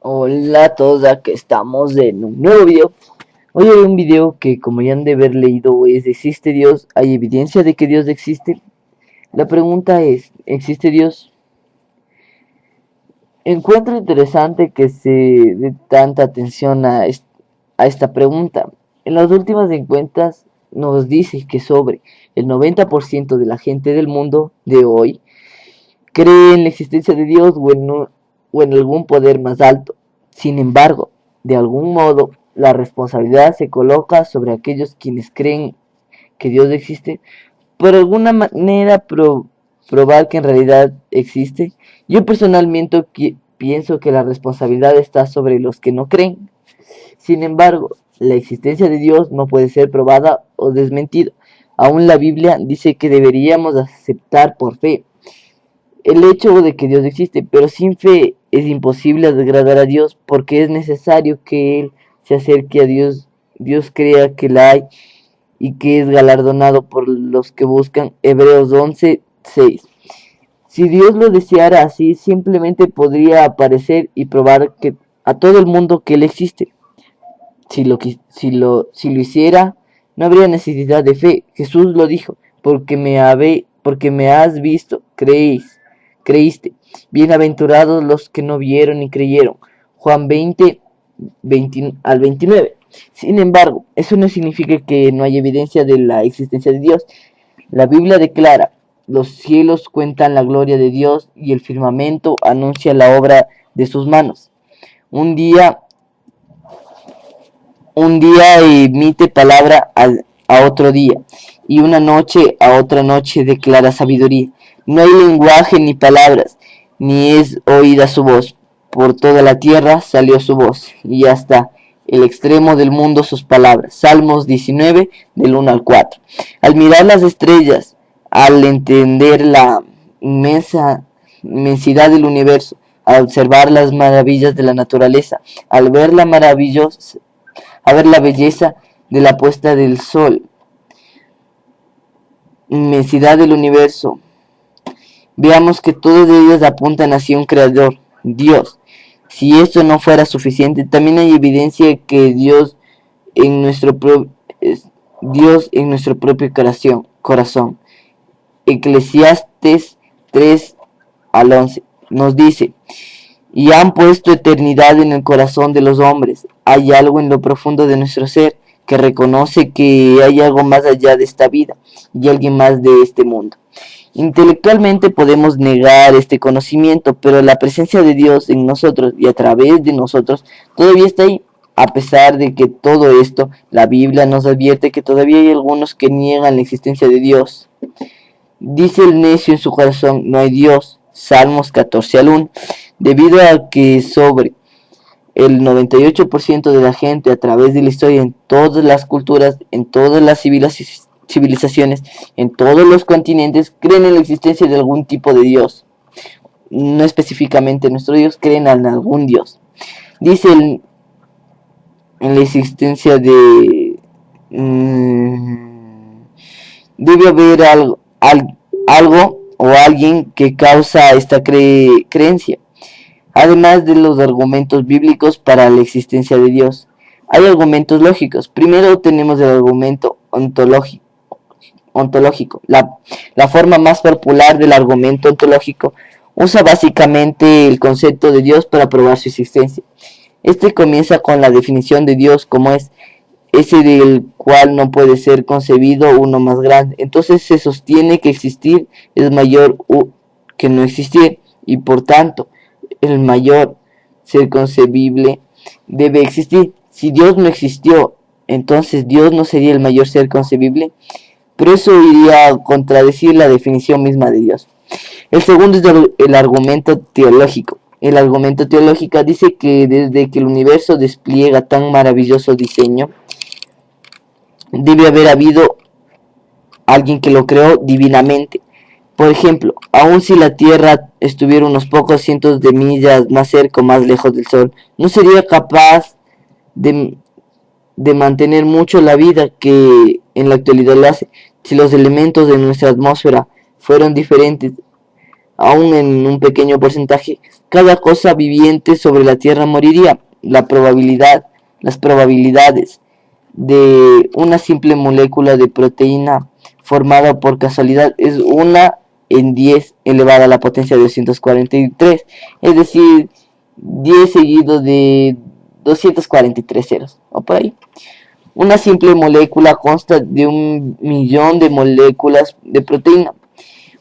Hola a todos, aquí estamos en un nuevo video. Hoy haré un video que, como ya han de haber leído, es ¿existe Dios? ¿Hay evidencia de que Dios existe? La pregunta es, ¿existe Dios? Encuentro interesante que se dé tanta atención a esta pregunta. En las últimas encuestas nos dice que sobre el 90% de la gente del mundo de hoy cree en la existencia de Dios o en algún poder más alto. Sin embargo, de algún modo, la responsabilidad se coloca sobre aquellos quienes creen que Dios existe, por alguna manera probar que en realidad existe. Yo personalmente pienso que la responsabilidad está sobre los que no creen. Sin embargo, la existencia de Dios no puede ser probada o desmentida. Aún la Biblia dice que deberíamos aceptar por fe el hecho de que Dios existe, pero sin fe es imposible agradar a Dios porque es necesario que Él se acerque a Dios. Dios crea que la hay y que es galardonado por los que buscan. Hebreos 11:6. Si Dios lo deseara así, simplemente podría aparecer y probar que a todo el mundo que Él existe. Si lo hiciera, no habría necesidad de fe. Jesús lo dijo, porque me has visto, creíste. Bienaventurados los que no vieron y creyeron. Juan 20 al 29. Sin embargo, eso no significa que no haya evidencia de la existencia de Dios. La Biblia declara, los cielos cuentan la gloria de Dios y el firmamento anuncia la obra de sus manos. Un día emite palabra a otro día, y una noche a otra noche declara sabiduría. No hay lenguaje ni palabras, ni es oída su voz. Por toda la tierra salió su voz, y hasta el extremo del mundo sus palabras. Salmos 19, del 1 al 4. Al mirar las estrellas, al entender la inmensidad del universo, al observar las maravillas de la naturaleza, al ver la belleza de la puesta del sol, inmensidad del universo, veamos que todos ellos apuntan hacia un creador, Dios. Si esto no fuera suficiente, también hay evidencia que en nuestro, Dios en nuestro propio corazón. Eclesiastes 3 al 11 nos dice, y han puesto eternidad en el corazón de los hombres. Hay algo en lo profundo de nuestro ser que reconoce que hay algo más allá de esta vida y alguien más de este mundo. Intelectualmente podemos negar este conocimiento, pero la presencia de Dios en nosotros y a través de nosotros todavía está ahí. A pesar de que todo esto, la Biblia nos advierte que todavía hay algunos que niegan la existencia de Dios. Dice el necio en su corazón, no hay Dios. Salmos 14 al 1. Debido a que sobre el 98% de la gente a través de la historia, en todas las culturas, en todas las civilizaciones, en todos los continentes, creen en la existencia de algún tipo de Dios. No específicamente nuestro Dios, creen en algún Dios. Dice en la existencia de... debe haber algo o alguien que causa esta creencia. Además de los argumentos bíblicos para la existencia de Dios, hay argumentos lógicos. Primero tenemos el argumento ontológico. La forma más popular del argumento ontológico usa básicamente el concepto de Dios para probar su existencia. Este comienza con la definición de Dios como es ese del cual no puede ser concebido uno más grande. Entonces se sostiene que existir es mayor que no existir y por tanto el mayor ser concebible debe existir. Si Dios no existió, entonces Dios no sería el mayor ser concebible, pero eso iría a contradecir la definición misma de Dios. El segundo es el argumento teológico. El argumento teológico dice que desde que el universo despliega tan maravilloso diseño, debe haber habido alguien que lo creó divinamente. Por ejemplo, aun si la Tierra estuviera unos pocos cientos de millas más cerca o más lejos del Sol, no sería capaz de, de mantener mucho la vida que en la actualidad lo hace. Si los elementos de nuestra atmósfera fueron diferentes, aún en un pequeño porcentaje, cada cosa viviente sobre la Tierra moriría. Las probabilidades de una simple molécula de proteína formada por casualidad es 1 en 10 elevada a la potencia de 243, es decir, 10 seguido de 243 ceros, o por ahí. Una simple molécula consta de 1 millón de moléculas de proteína.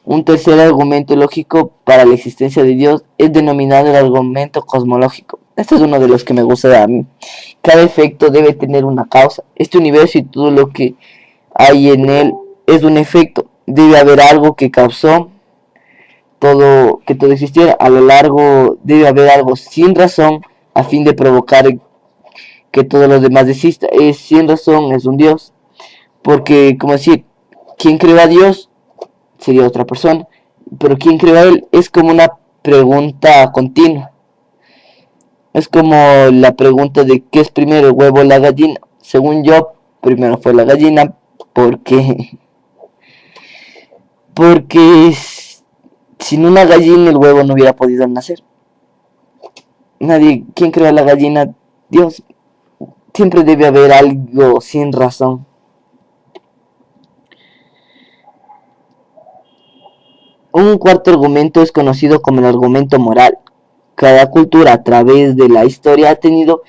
Un tercer argumento lógico para la existencia de Dios es denominado el argumento cosmológico. Este es uno de los que me gusta a mí. Cada efecto debe tener una causa. Este universo y todo lo que hay en él es un efecto. Debe haber algo que causó que todo existiera. A lo largo debe haber algo sin razón a fin de provocar que todo lo demás exista. Es sin razón, es un Dios. Porque, como decir, ¿quién creó a Dios? Sería otra persona. Pero ¿quién creó a él? Es como una pregunta continua. Es como la pregunta de ¿qué es primero, el huevo o la gallina? Según yo, primero fue la gallina. Porque sin una gallina el huevo no hubiera podido nacer. ¿Quién creó a la gallina? Dios. Siempre debe haber algo sin razón. Un cuarto argumento es conocido como el argumento moral. Cada cultura a través de la historia ha tenido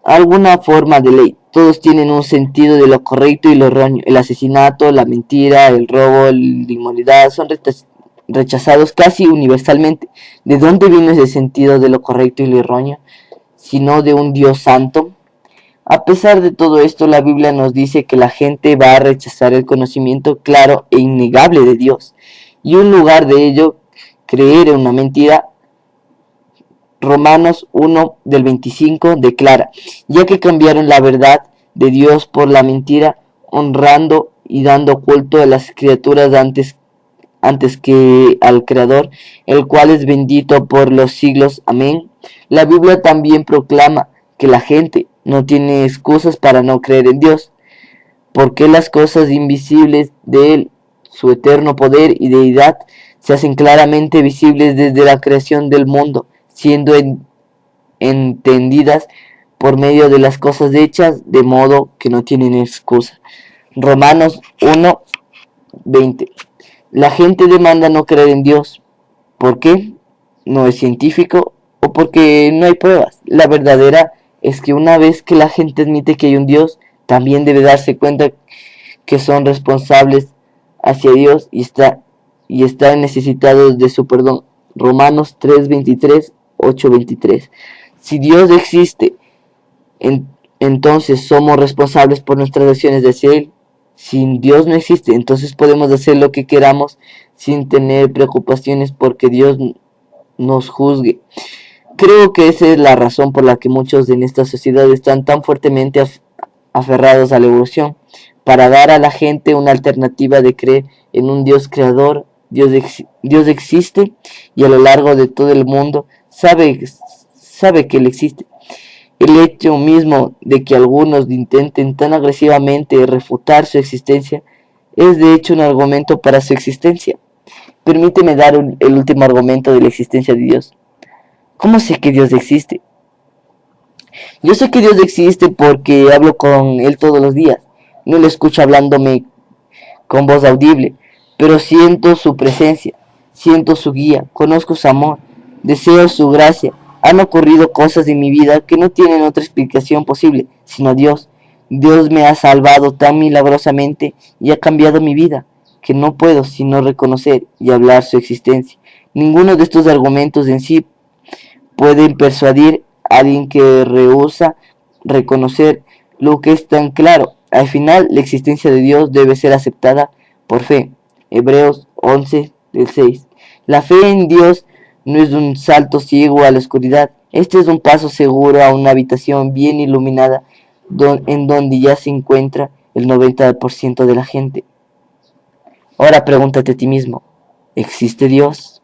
alguna forma de ley. Todos tienen un sentido de lo correcto y lo erróneo. El asesinato, la mentira, el robo, la inmoralidad son rechazados casi universalmente. ¿De dónde vino ese sentido de lo correcto y lo erróneo? Sino de un Dios santo. A pesar de todo esto, la Biblia nos dice que la gente va a rechazar el conocimiento claro e innegable de Dios. Y en lugar de ello, creer en una mentira. Romanos 1 del 25 declara, ya que cambiaron la verdad de Dios por la mentira, honrando y dando culto a las criaturas antes que al Creador, el cual es bendito por los siglos. Amén. La Biblia también proclama que la gente no tiene excusas para no creer en Dios, porque las cosas invisibles de Él, su eterno poder y deidad, se hacen claramente visibles desde la creación del mundo, siendo entendidas por medio de las cosas hechas, de modo que no tienen excusa. Romanos 1:20. La gente demanda no creer en Dios. ¿Por qué? No es científico o porque no hay pruebas. La verdadera es que una vez que la gente admite que hay un Dios, también debe darse cuenta que son responsables hacia Dios y están necesitados de su perdón. Romanos 3:23, 8:23. Si Dios existe, entonces somos responsables por nuestras acciones hacia Él. Si Dios no existe, entonces podemos hacer lo que queramos sin tener preocupaciones porque Dios nos juzgue. Creo que esa es la razón por la que muchos en esta sociedad están tan fuertemente aferrados a la evolución, para dar a la gente una alternativa de creer en un Dios creador. Dios existe y a lo largo de todo el mundo sabe que Él existe. El hecho mismo de que algunos intenten tan agresivamente refutar su existencia es de hecho un argumento para su existencia. Permíteme dar el último argumento de la existencia de Dios. ¿Cómo sé que Dios existe? Yo sé que Dios existe porque hablo con Él todos los días. No lo escucho hablándome con voz audible, pero siento su presencia, siento su guía, conozco su amor, deseo su gracia. Han ocurrido cosas en mi vida que no tienen otra explicación posible, sino Dios. Dios me ha salvado tan milagrosamente y ha cambiado mi vida, que no puedo sino reconocer y hablar su existencia. Ninguno de estos argumentos en sí pueden persuadir a alguien que rehúsa reconocer lo que es tan claro. Al final, la existencia de Dios debe ser aceptada por fe. Hebreos 11, del 6. La fe en Dios no es un salto ciego a la oscuridad. Este es un paso seguro a una habitación bien iluminada en donde ya se encuentra el 90% de la gente. Ahora pregúntate a ti mismo, ¿existe Dios?